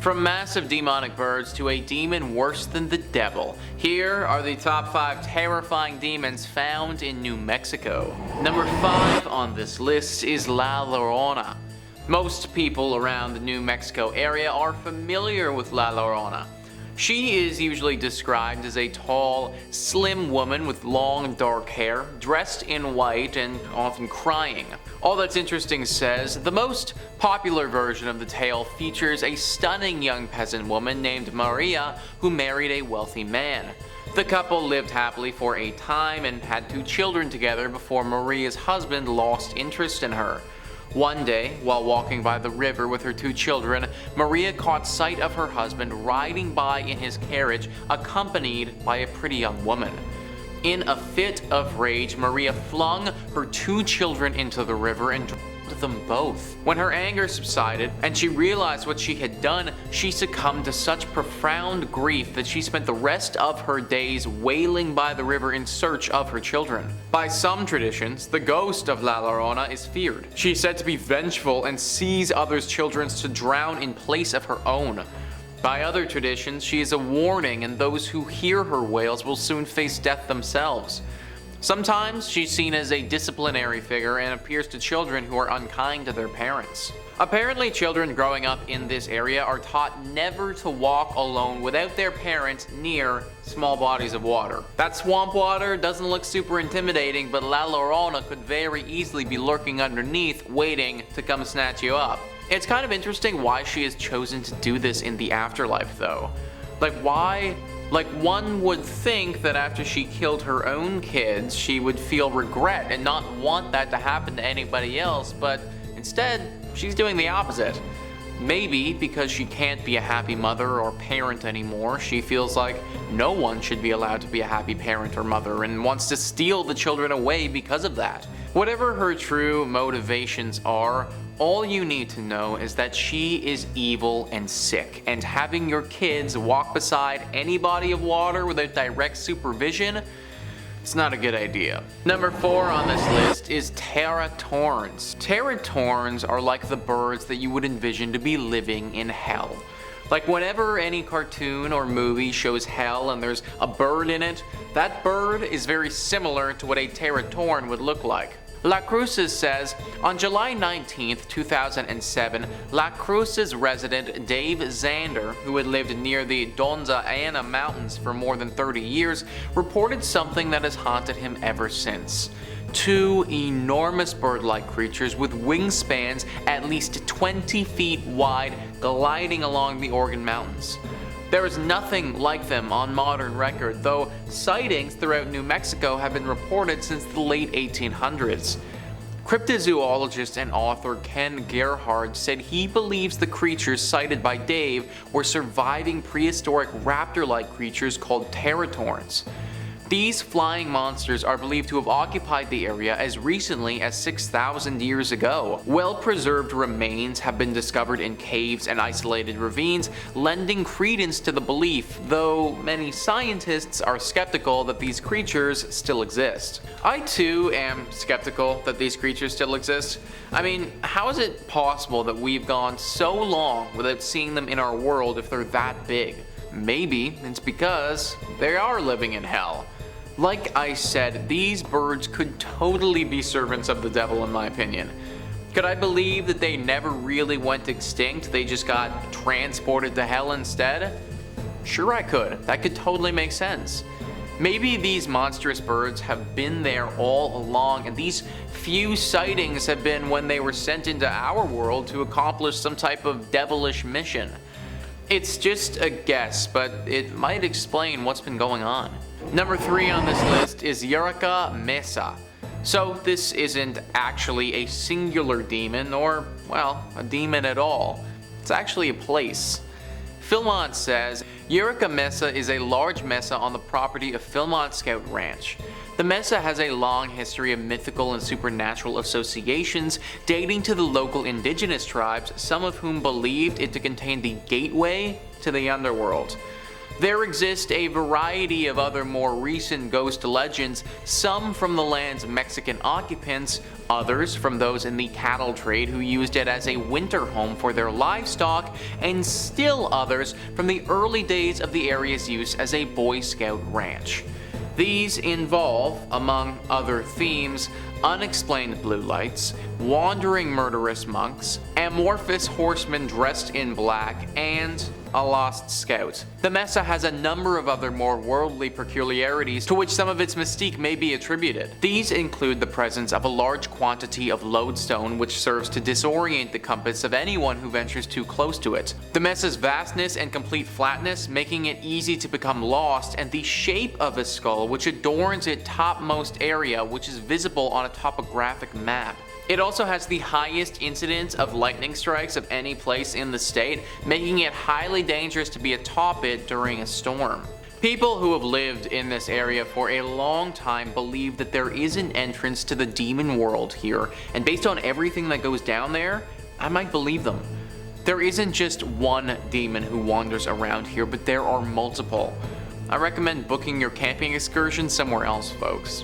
From massive demonic birds to a demon worse than the devil, here are the top 5 terrifying demons found in New Mexico. Number 5 on this list is La Llorona. Most people around the New Mexico area are familiar with La Llorona. She is usually described as a tall, slim woman with long dark hair, dressed in white and often crying. All That's Interesting says the most popular version of the tale features a stunning young peasant woman named Maria who married a wealthy man. The couple lived happily for a time and had 2 children together before Maria's husband lost interest in her. One day, while walking by the river with her 2 children, Maria caught sight of her husband riding by in his carriage, accompanied by a pretty young woman. In a fit of rage, Maria flung her 2 children into the river and drowned them both. When her anger subsided and she realized what she had done, she succumbed to such profound grief that she spent the rest of her days wailing by the river in search of her children. By some traditions, the ghost of La Llorona is feared. She is said to be vengeful and seize others' children to drown in place of her own. By other traditions, she is a warning, and those who hear her wails will soon face death themselves. Sometimes she's seen as a disciplinary figure and appears to children who are unkind to their parents. Apparently, children growing up in this area are taught never to walk alone without their parents near small bodies of water. That swamp water doesn't look super intimidating, but La Llorona could very easily be lurking underneath, waiting to come snatch you up. It's kind of interesting why she has chosen to do this in the afterlife, though. Why? One would think that after she killed her own kids, she would feel regret and not want that to happen to anybody else, but instead, she's doing the opposite. Maybe because she can't be a happy mother or parent anymore, she feels like no one should be allowed to be a happy parent or mother and wants to steal the children away because of that. Whatever her true motivations are, all you need to know is that she is evil and sick, and having your kids walk beside any body of water without direct supervision, it's not a good idea. Number 4 on this list is Teratorns. Teratorns are like the birds that you would envision to be living in hell. Whenever any cartoon or movie shows hell and there's a bird in it, that bird is very similar to what a Teratorn would look like. La Cruces says, on July 19, 2007, La Cruces resident Dave Zander, who had lived near the Donza Ana Mountains for more than 30 years, reported something that has haunted him ever since. 2 enormous bird-like creatures with wingspans at least 20 feet wide gliding along the Organ Mountains. There is nothing like them on modern record, though sightings throughout New Mexico have been reported since the late 1800s. Cryptozoologist and author Ken Gerhard said he believes the creatures sighted by Dave were surviving prehistoric raptor-like creatures called Teratorns. These flying monsters are believed to have occupied the area as recently as 6,000 years ago. Well-preserved remains have been discovered in caves and isolated ravines, lending credence to the belief, though many scientists are skeptical that these creatures still exist. I too am skeptical that these creatures still exist. I mean, how is it possible that we've gone so long without seeing them in our world if they're that big? Maybe it's because they are living in hell. Like I said, these birds could totally be servants of the devil in my opinion. Could I believe that they never really went extinct, they just got transported to hell instead? Sure I could, that could totally make sense. Maybe these monstrous birds have been there all along, and these few sightings have been when they were sent into our world to accomplish some type of devilish mission. It's just a guess, but it might explain what's been going on. Number 3 on this list is Urraca Mesa. So this isn't actually a singular demon or, well, a demon at all. It's actually a place. Philmont says, Urraca Mesa is a large mesa on the property of Philmont Scout Ranch. The mesa has a long history of mythical and supernatural associations dating to the local indigenous tribes, some of whom believed it to contain the gateway to the underworld. There exist a variety of other more recent ghost legends, some from the land's Mexican occupants, others from those in the cattle trade who used it as a winter home for their livestock, and still others from the early days of the area's use as a Boy Scout ranch. These involve, among other themes, unexplained blue lights, wandering murderous monks, amorphous horsemen dressed in black, and a lost scout. The Mesa has a number of other more worldly peculiarities to which some of its mystique may be attributed. These include the presence of a large quantity of lodestone which serves to disorient the compass of anyone who ventures too close to it, the Mesa's vastness and complete flatness making it easy to become lost, and the shape of a skull which adorns its topmost area, which is visible on a topographic map. It also has the highest incidence of lightning strikes of any place in the state, making it highly dangerous to be atop it during a storm. People who have lived in this area for a long time believe that there is an entrance to the demon world here, and based on everything that goes down there, I might believe them. There isn't just one demon who wanders around here, but there are multiple. I recommend booking your camping excursion somewhere else, folks.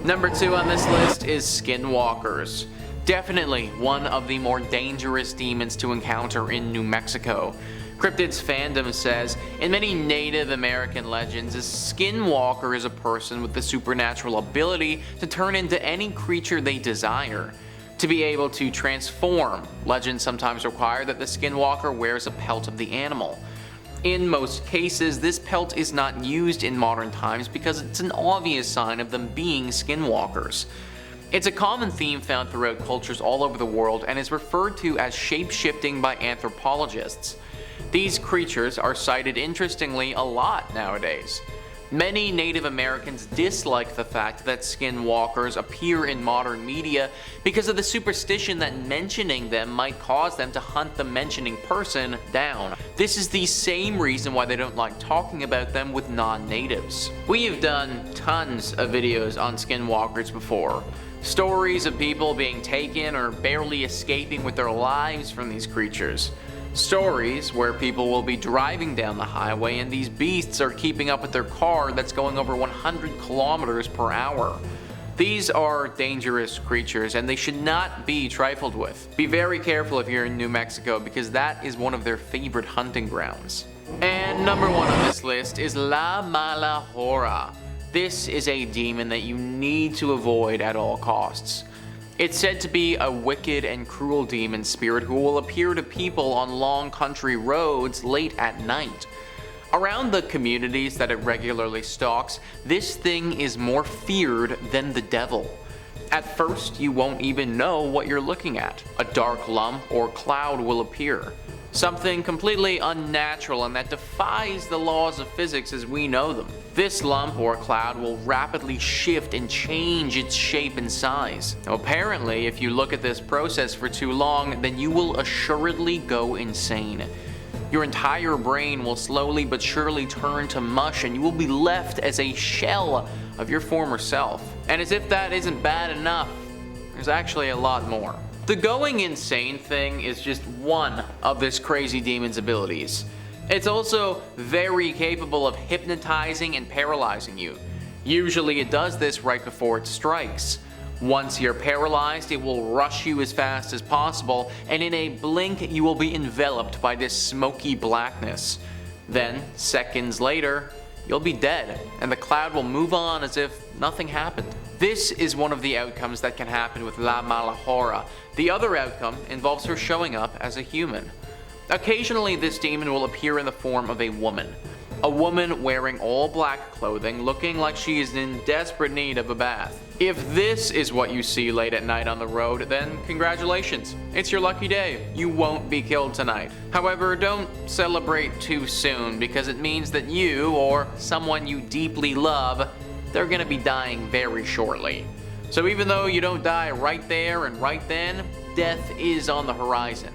Number 2 on this list is Skinwalkers. Definitely one of the more dangerous demons to encounter in New Mexico. Cryptids fandom says, in many Native American legends, a skinwalker is a person with the supernatural ability to turn into any creature they desire. To be able to transform, legends sometimes require that the skinwalker wears a pelt of the animal. In most cases, this pelt is not used in modern times because it's an obvious sign of them being skinwalkers. It's a common theme found throughout cultures all over the world and is referred to as shape-shifting by anthropologists. These creatures are cited interestingly a lot nowadays. Many Native Americans dislike the fact that skinwalkers appear in modern media because of the superstition that mentioning them might cause them to hunt the mentioning person down. This is the same reason why they don't like talking about them with non-natives. We have done tons of videos on skinwalkers before. Stories of people being taken or barely escaping with their lives from these creatures. Stories where people will be driving down the highway and these beasts are keeping up with their car that's going over 100 kilometers per hour. These are dangerous creatures and they should not be trifled with. Be very careful if you're in New Mexico because that is one of their favorite hunting grounds. And number 1 on this list is La Mala Hora. This is a demon that you need to avoid at all costs. It's said to be a wicked and cruel demon spirit who will appear to people on long country roads late at night. Around the communities that it regularly stalks, this thing is more feared than the devil. At first, you won't even know what you're looking at. A dark lump or cloud will appear. Something completely unnatural and that defies the laws of physics as we know them. This lump or cloud will rapidly shift and change its shape and size. Now, apparently, if you look at this process for too long, then you will assuredly go insane. Your entire brain will slowly but surely turn to mush and you will be left as a shell of your former self. And as if that isn't bad enough, there's actually a lot more. The going insane thing is just one of this crazy demon's abilities. It's also very capable of hypnotizing and paralyzing you. Usually it does this right before it strikes. Once you're paralyzed, it will rush you as fast as possible, and in a blink you will be enveloped by this smoky blackness. Then, seconds later, you'll be dead, and the cloud will move on as if nothing happened. This is one of the outcomes that can happen with La Mala Hora. The other outcome involves her showing up as a human. Occasionally, this demon will appear in the form of a woman. A woman wearing all black clothing, looking like she is in desperate need of a bath. If this is what you see late at night on the road, then congratulations. It's your lucky day. You won't be killed tonight. However, don't celebrate too soon because it means that you or someone you deeply love, they're gonna be dying very shortly. So even though you don't die right there and right then, death is on the horizon.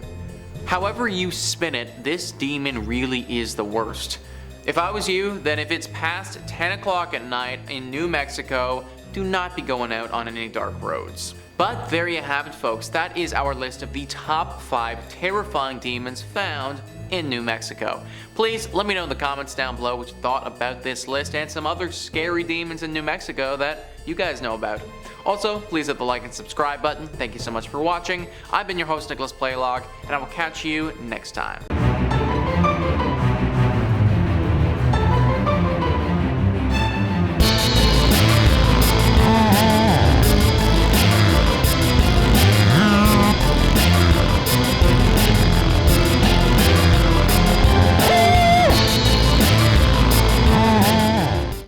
However you spin it, this demon really is the worst. If I was you, then if it's past 10 o'clock at night in New Mexico, do not be going out on any dark roads. But there you have it, folks. That is our list of the top 5 terrifying demons found in New Mexico. Please let me know in the comments down below what you thought about this list and some other scary demons in New Mexico that you guys know about. Also, please hit the like and subscribe button. Thank you so much for watching. I've been your host, Nicholas Playlog, and I will catch you next time.